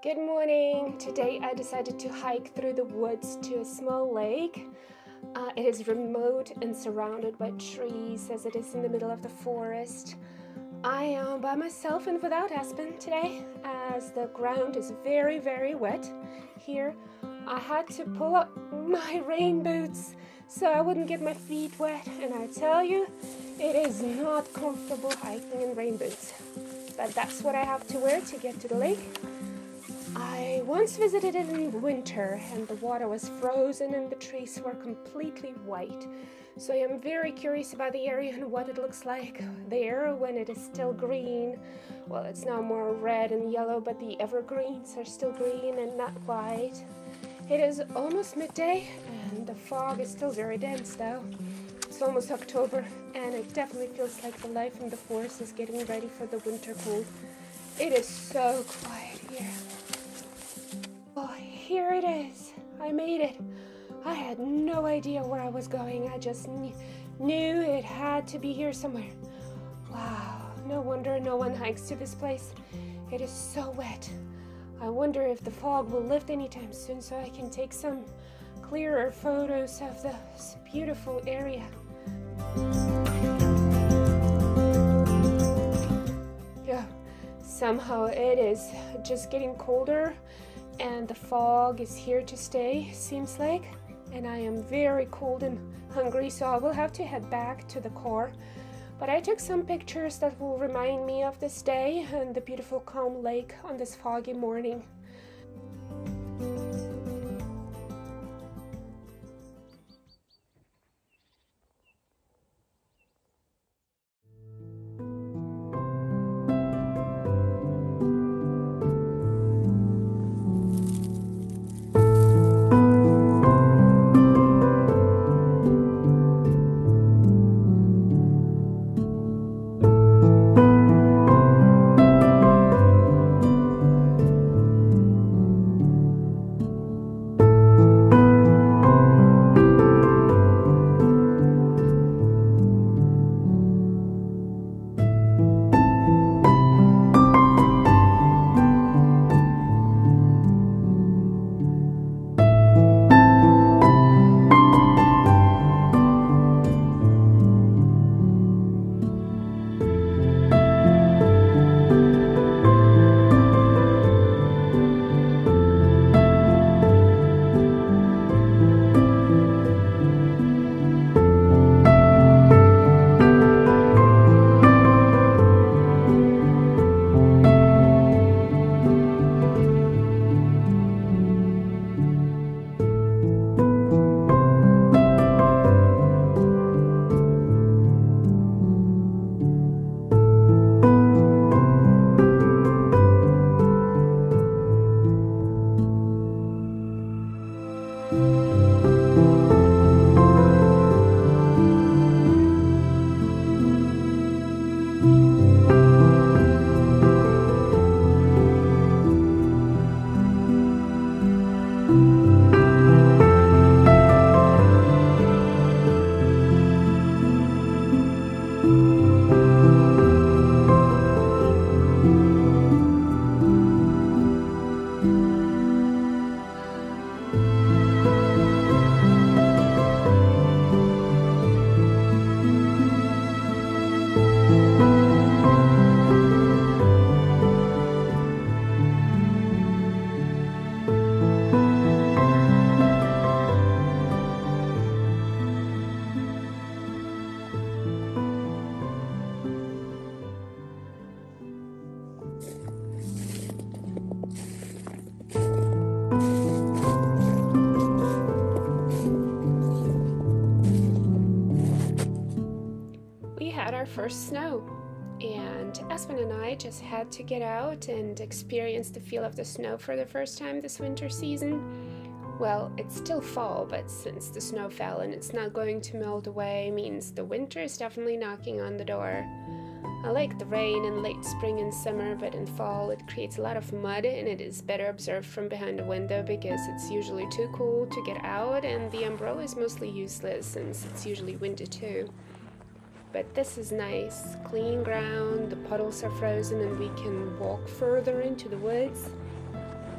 Good morning! Today I decided to hike through the woods to a small lake. It is remote and surrounded by trees as it is in the middle of the forest. I am by myself and without Aspen today as the ground is very wet here. I had to pull up my rain boots so I wouldn't get my feet wet, and I tell you, it is not comfortable hiking in rain boots. But that's what I have to wear to get to the lake. I once visited it in winter and the water was frozen and the trees were completely white. So I am very curious about the area and what it looks like there when it is still green. Well, it's now more red and yellow, but the evergreens are still green and not white. It is almost midday and the fog is still very dense though. It's almost October and it definitely feels like the life in the forest is getting ready for the winter cold. It is so quiet here. Oh, here it is. I made it. I had no idea where I was going. I just knew it had to be here somewhere. Wow, no wonder no one hikes to this place. It is so wet. I wonder if the fog will lift anytime soon so I can take some clearer photos of this beautiful area. Yeah, somehow it is just getting colder and the fog is here to stay, seems like. And I am very cold and hungry, so I will have to head back to the car. But I took some pictures that will remind me of this day and the beautiful calm lake on this foggy morning. First snow, and Aspen and I just had to get out and experience the feel of the snow for the first time this winter season. Well, it's still fall, but since the snow fell and it's not going to melt away, means the winter is definitely knocking on the door. I like the rain in late spring and summer, but in fall it creates a lot of mud and it is better observed from behind a window because it's usually too cool to get out and the umbrella is mostly useless since it's usually windy too. But this is nice, clean ground, the puddles are frozen and we can walk further into the woods.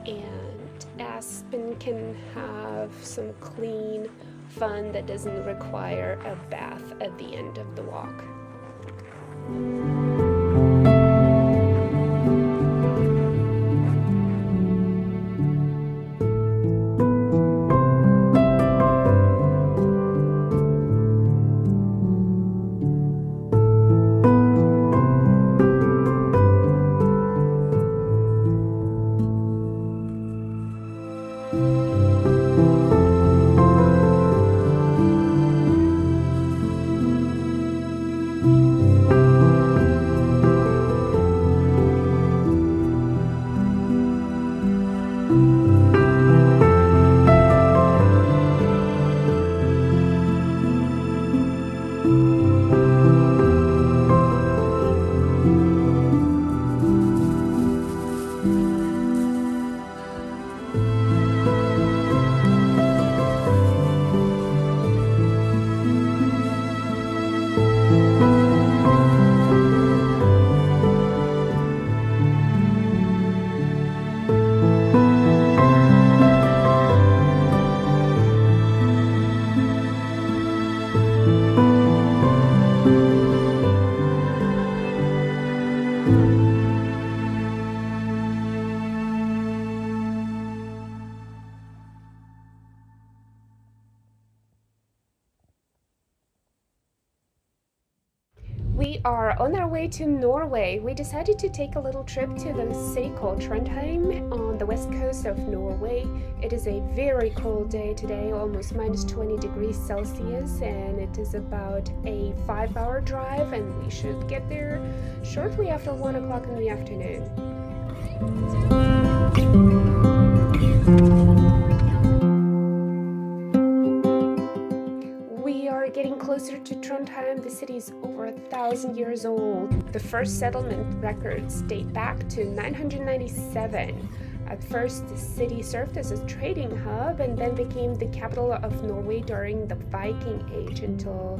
and Aspen can have some clean fun that doesn't require a bath at the end of the walk. We are on our way to Norway. We decided to take a little trip to the city called Trondheim on the west coast of Norway. It is a very cold day today, almost minus 20 degrees Celsius, and it is about a 5-hour drive, and we should get there shortly after 1 o'clock in the afternoon. Getting closer to Trondheim. The city is over 1,000 years old. The first settlement records date back to 997. At first, the city served as a trading hub and then became the capital of Norway during the Viking Age until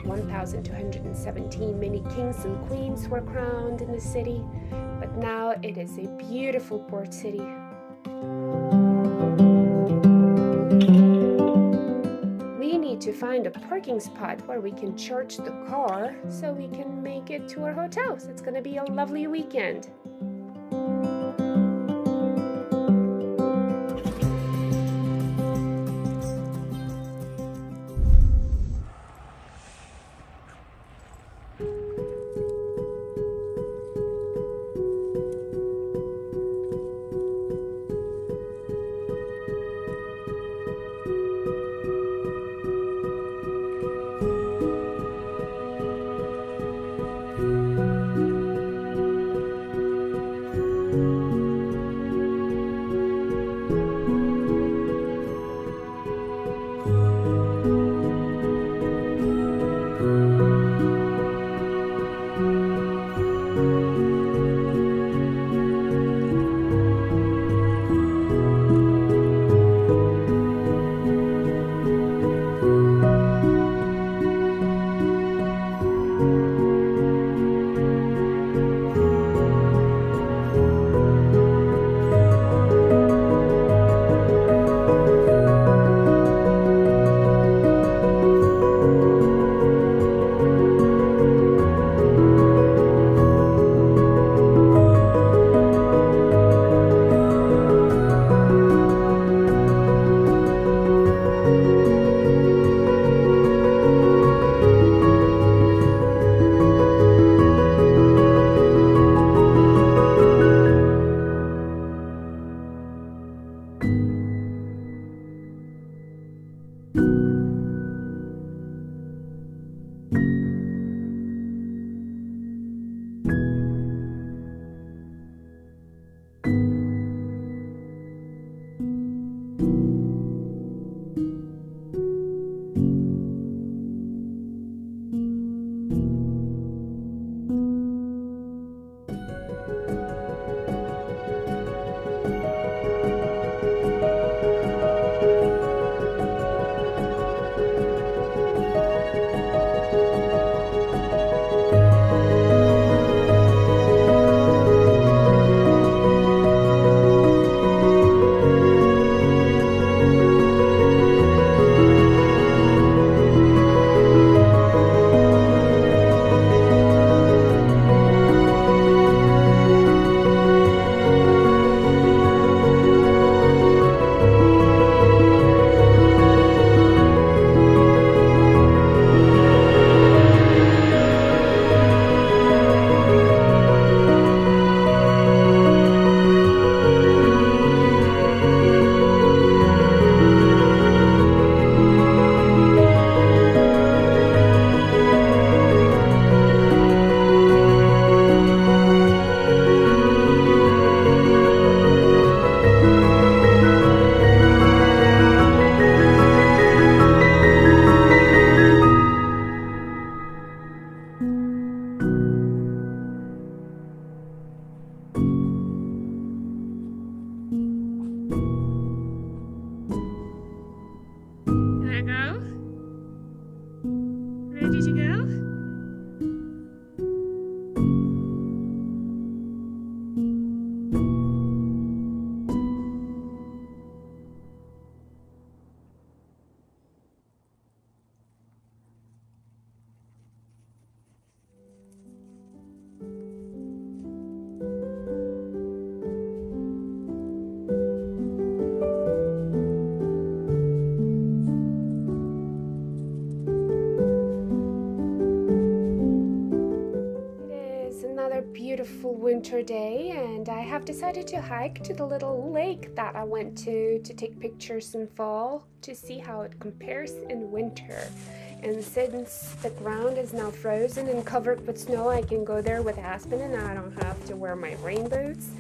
1217. Many kings and queens were crowned in the city, but now it is a beautiful port city. To find a parking spot where we can charge the car so we can make it to our hotels. It's going to be a lovely weekend. winter day, and I have decided to hike to the little lake that I went to take pictures in fall to see how it compares in winter. And since the ground is now frozen and covered with snow, I can go there with Aspen and I don't have to wear my rain boots.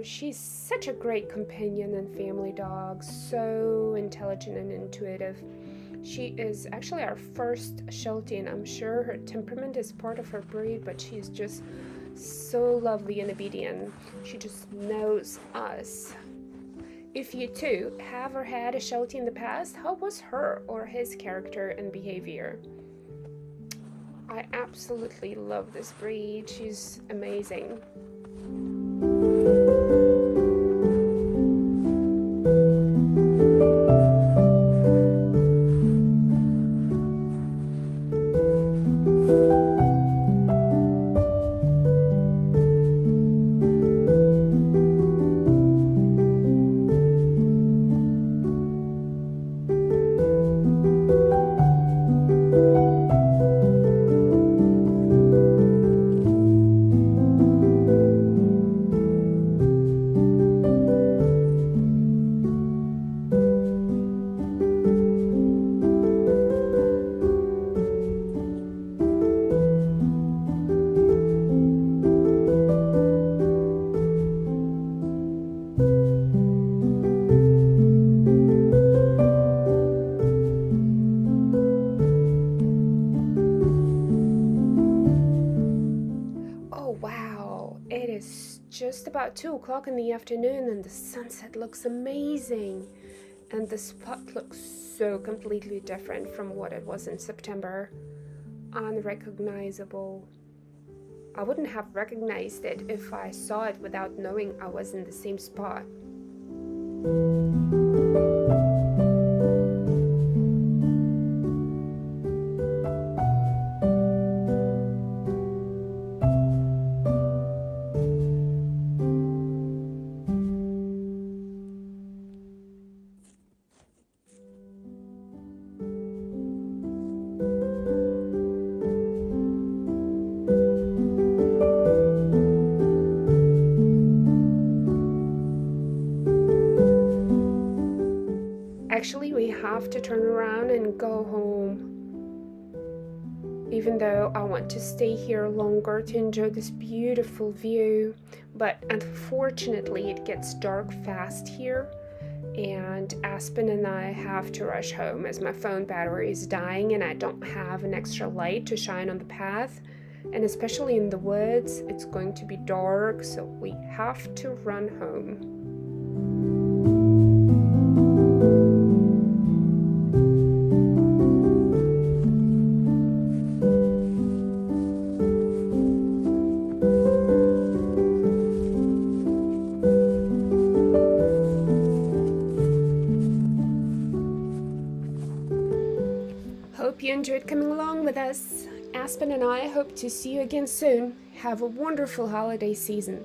She's such a great companion and family dog, so intelligent and intuitive. She is actually our first Sheltie, and I'm sure her temperament is part of her breed, but she's just so lovely and obedient. She just knows us. If you too have or had a Sheltie in the past, how was her or his character and behavior? I absolutely love this breed. She's amazing. It is just about 2 o'clock in the afternoon and the sunset looks amazing. And the spot looks so completely different from what it was in September. Unrecognizable. I wouldn't have recognized it if I saw it without knowing I was in the same spot. Actually, we have to turn around and go home. Even though I want to stay here longer to enjoy this beautiful view, but unfortunately it gets dark fast here, and Aspen and I have to rush home as my phone battery is dying and I don't have an extra light to shine on the path. And especially in the woods, it's going to be dark, so we have to run home. Hope you enjoyed coming along with us. Aspen and I hope to see you again soon. Have a wonderful holiday season.